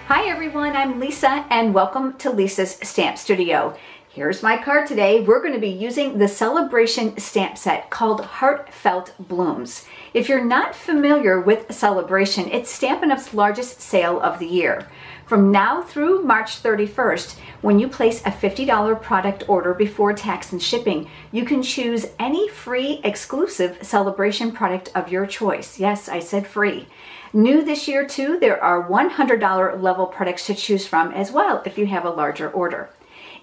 Hi everyone, I'm Lisa and welcome to Lisa's Stamp Studio. Here's my card today. We're going to be using the Sale-A-Bration stamp set called Heartfelt Blooms. If you're not familiar with Sale-A-Bration, it's Stampin' Up's largest sale of the year. From now through March 31st, when you place a $50 product order before tax and shipping, you can choose any free exclusive Sale-A-Bration product of your choice. Yes, I said free. New this year too, there are $100 level products to choose from as well if you have a larger order.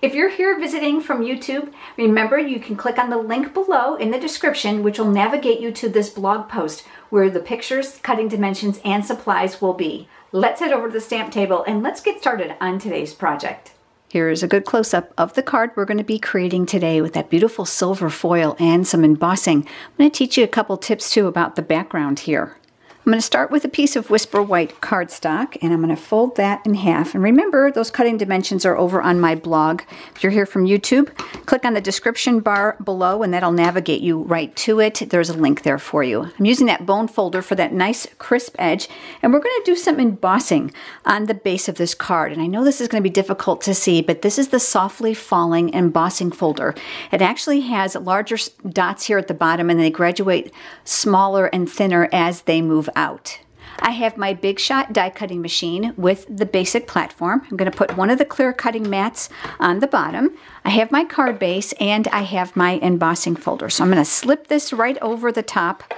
If you're here visiting from YouTube, remember you can click on the link below in the description, which will navigate you to this blog post where the pictures, cutting dimensions, and supplies will be. Let's head over to the stamp table and let's get started on today's project. Here's a good close-up of the card we're going to be creating today with that beautiful silver foil and some embossing. I'm going to teach you a couple tips too about the background here. I'm going to start with a piece of Whisper White cardstock, and I'm going to fold that in half. And remember, those cutting dimensions are over on my blog. If you're here from YouTube, click on the description bar below, and that'll navigate you right to it. There's a link there for you. I'm using that bone folder for that nice crisp edge, and we're going to do some embossing on the base of this card. And I know this is going to be difficult to see, but this is the softly falling embossing folder. It actually has larger dots here at the bottom, and they graduate smaller and thinner as they move out. I have my Big Shot die cutting machine with the basic platform. I'm going to put one of the clear cutting mats on the bottom. I have my card base and I have my embossing folder. So I'm going to slip this right over the top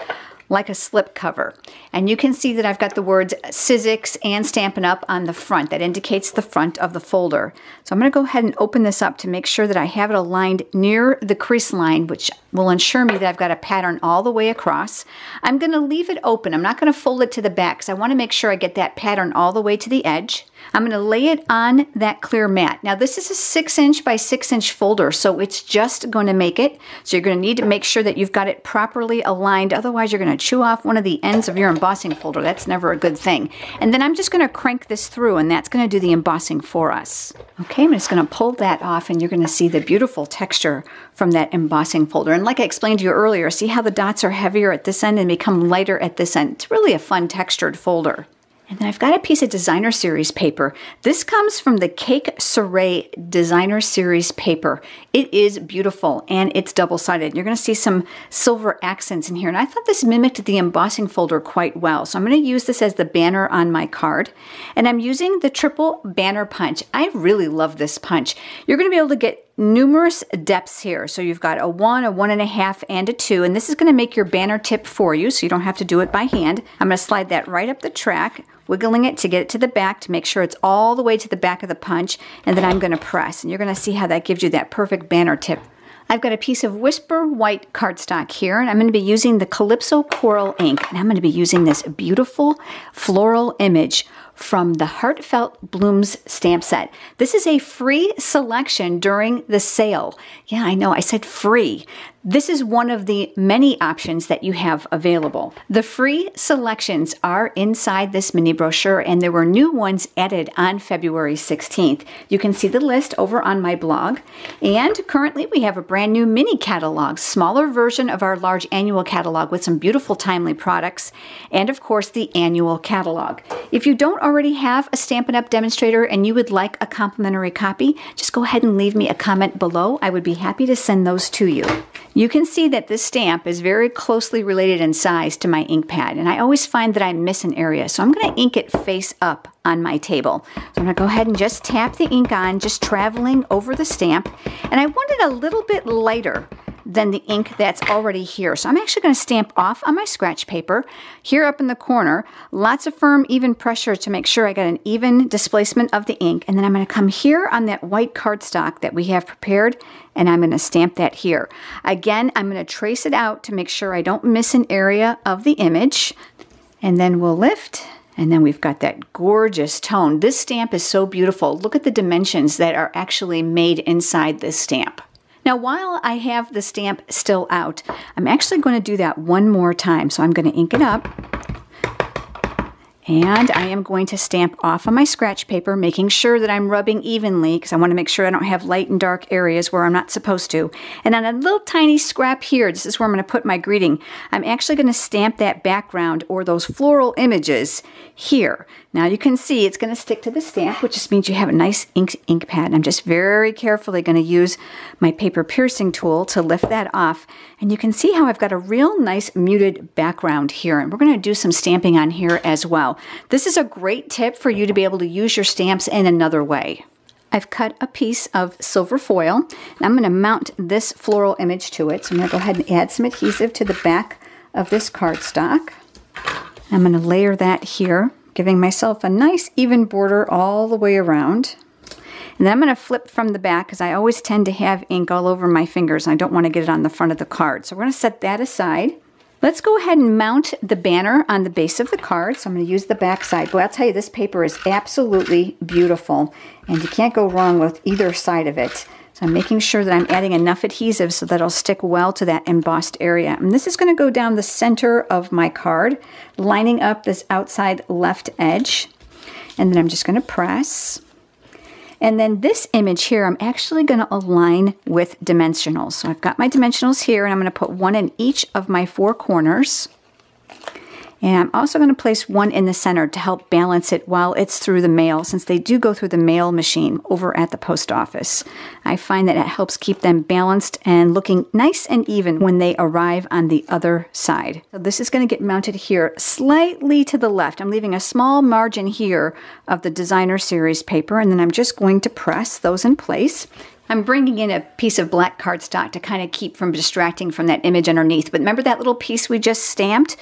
like a slip cover. And you can see that I've got the words Sizzix and Stampin' Up on the front. That indicates the front of the folder. So I'm going to go ahead and open this up to make sure that I have it aligned near the crease line, which will ensure me that I've got a pattern all the way across. I'm going to leave it open. I'm not going to fold it to the back because I want to make sure I get that pattern all the way to the edge. I'm going to lay it on that clear mat. Now this is a 6" by 6" folder, so it's just going to make it. So you're going to need to make sure that you've got it properly aligned. Otherwise you're going to chew off one of the ends of your embossing folder. That's never a good thing. And then I'm just going to crank this through, and that's going to do the embossing for us. Okay, I'm just going to pull that off, and you're going to see the beautiful texture from that embossing folder. And like I explained to you earlier, see how the dots are heavier at this end and become lighter at this end. It's really a fun textured folder. And then I've got a piece of Designer Series paper. This comes from the Cake Soirée Designer Series paper. It is beautiful and it's double-sided. You're going to see some silver accents in here. And I thought this mimicked the embossing folder quite well. So I'm going to use this as the banner on my card. And I'm using the triple banner punch. I really love this punch. You're going to be able to get numerous depths here. So you've got a 1, a 1.5, and a 2. And this is going to make your banner tip for you, so you don't have to do it by hand. I'm going to slide that right up the track, wiggling it to get it to the back to make sure it's all the way to the back of the punch, and then I'm going to press. And you're going to see how that gives you that perfect banner tip. I've got a piece of Whisper White cardstock here, and I'm going to be using the Calypso Coral ink, and I'm going to be using this beautiful floral image from the Heartfelt Blooms stamp set. This is a free selection during the sale. Yeah, I know, I said free. This is one of the many options that you have available. The free selections are inside this mini brochure, and there were new ones added on February 16th. You can see the list over on my blog. And currently we have a brand new mini catalog, smaller version of our large annual catalog with some beautiful timely products, and of course the annual catalog. If you don't already have a Stampin' Up! Demonstrator and you would like a complimentary copy, just go ahead and leave me a comment below. I would be happy to send those to you. You can see that this stamp is very closely related in size to my ink pad, and I always find that I miss an area, so I'm going to ink it face up on my table. So I'm going to go ahead and just tap the ink on, just traveling over the stamp, and I want it a little bit lighter than the ink that's already here. So I'm actually going to stamp off on my scratch paper here up in the corner. Lots of firm, even pressure to make sure I got an even displacement of the ink. And then I'm going to come here on that white cardstock that we have prepared, and I'm going to stamp that here. Again, I'm going to trace it out to make sure I don't miss an area of the image. And then we'll lift. And then we've got that gorgeous tone. This stamp is so beautiful. Look at the dimensions that are actually made inside this stamp. Now, while I have the stamp still out, I'm actually going to do that one more time. So I'm going to ink it up. And I am going to stamp off on my scratch paper, making sure that I'm rubbing evenly because I want to make sure I don't have light and dark areas where I'm not supposed to. And on a little tiny scrap here, this is where I'm going to put my greeting. I'm actually going to stamp that background or those floral images here. Now you can see it's going to stick to the stamp, which just means you have a nice ink pad. I'm just very carefully going to use my paper piercing tool to lift that off. And you can see how I've got a real nice muted background here. And we're going to do some stamping on here as well. This is a great tip for you to be able to use your stamps in another way. I've cut a piece of silver foil, and I'm going to mount this floral image to it. So I'm going to go ahead and add some adhesive to the back of this cardstock. I'm going to layer that here, giving myself a nice even border all the way around. And then I'm going to flip from the back because I always tend to have ink all over my fingers and I don't want to get it on the front of the card. So we're going to set that aside. Let's go ahead and mount the banner on the base of the card. So I'm going to use the back side. Boy, I'll tell you, this paper is absolutely beautiful and you can't go wrong with either side of it. So I'm making sure that I'm adding enough adhesive so that it'll stick well to that embossed area. And this is going to go down the center of my card, lining up this outside left edge. And then I'm just going to press. And then this image here, I'm actually going to align with dimensionals. So I've got my dimensionals here, and I'm going to put one in each of my 4 corners. And I'm also going to place one in the center to help balance it while it's through the mail, since they do go through the mail machine over at the post office. I find that it helps keep them balanced and looking nice and even when they arrive on the other side. So this is going to get mounted here slightly to the left. I'm leaving a small margin here of the designer series paper, and then I'm just going to press those in place. I'm bringing in a piece of black cardstock to kind of keep from distracting from that image underneath. But remember that little piece we just stamped?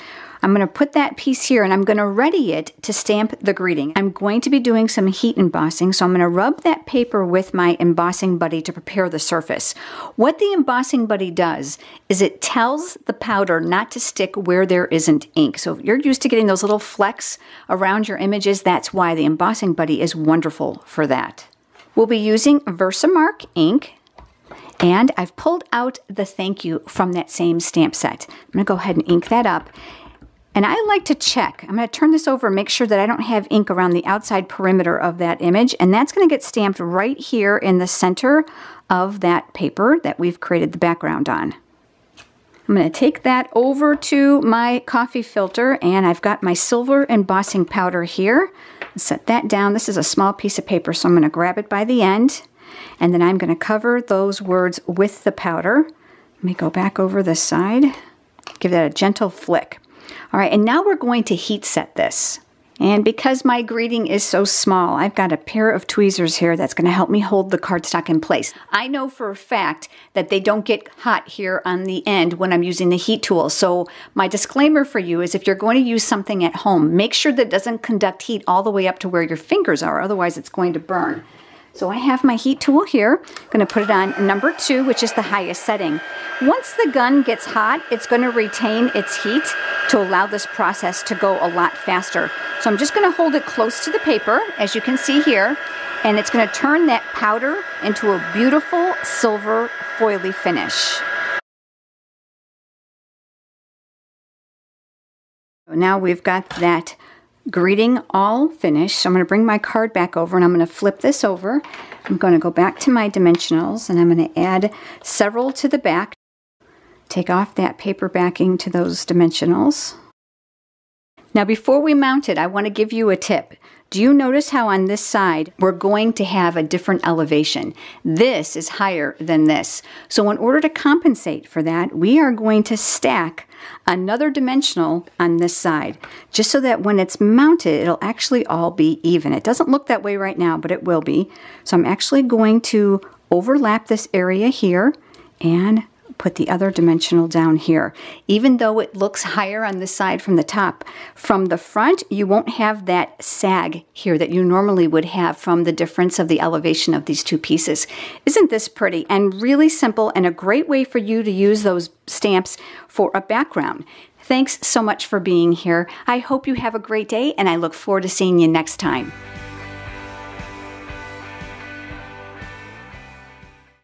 I'm going to put that piece here and I'm going to ready it to stamp the greeting. I'm going to be doing some heat embossing, so I'm going to rub that paper with my Embossing Buddy to prepare the surface. What the Embossing Buddy does is it tells the powder not to stick where there isn't ink. So if you're used to getting those little flecks around your images, that's why the Embossing Buddy is wonderful for that. We'll be using Versamark ink. And I've pulled out the thank you from that same stamp set. I'm going to go ahead and ink that up. And I like to check. I'm going to turn this over and make sure that I don't have ink around the outside perimeter of that image. And that's going to get stamped right here in the center of that paper that we've created the background on. I'm going to take that over to my coffee filter, and I've got my silver embossing powder here. Set that down. This is a small piece of paper, so I'm going to grab it by the end. And then I'm going to cover those words with the powder. Let me go back over this side. Give that a gentle flick. All right, and now we're going to heat set this. And because my greeting is so small, I've got a pair of tweezers here that's going to help me hold the cardstock in place. I know for a fact that they don't get hot here on the end when I'm using the heat tool. So my disclaimer for you is if you're going to use something at home, make sure that it doesn't conduct heat all the way up to where your fingers are, otherwise it's going to burn. So I have my heat tool here. I'm going to put it on number 2, which is the highest setting. Once the gun gets hot, it's going to retain its heat to allow this process to go a lot faster. So I'm just going to hold it close to the paper, as you can see here, and it's going to turn that powder into a beautiful silver foily finish. Now we've got that greeting all finished. So I'm going to bring my card back over and I'm going to flip this over. I'm going to go back to my dimensionals and I'm going to add several to the back. Take off that paper backing to those dimensionals. Now before we mount it, I want to give you a tip. Do you notice how on this side we're going to have a different elevation? This is higher than this. So in order to compensate for that, we are going to stack another dimensional on this side, just so that when it's mounted, it'll actually all be even. It doesn't look that way right now, but it will be. So I'm actually going to overlap this area here and put the other dimensional down here. Even though it looks higher on this side from the top, from the front, you won't have that sag here that you normally would have from the difference of the elevation of these two pieces. Isn't this pretty? And really simple and a great way for you to use those stamps for a background. Thanks so much for being here. I hope you have a great day and I look forward to seeing you next time.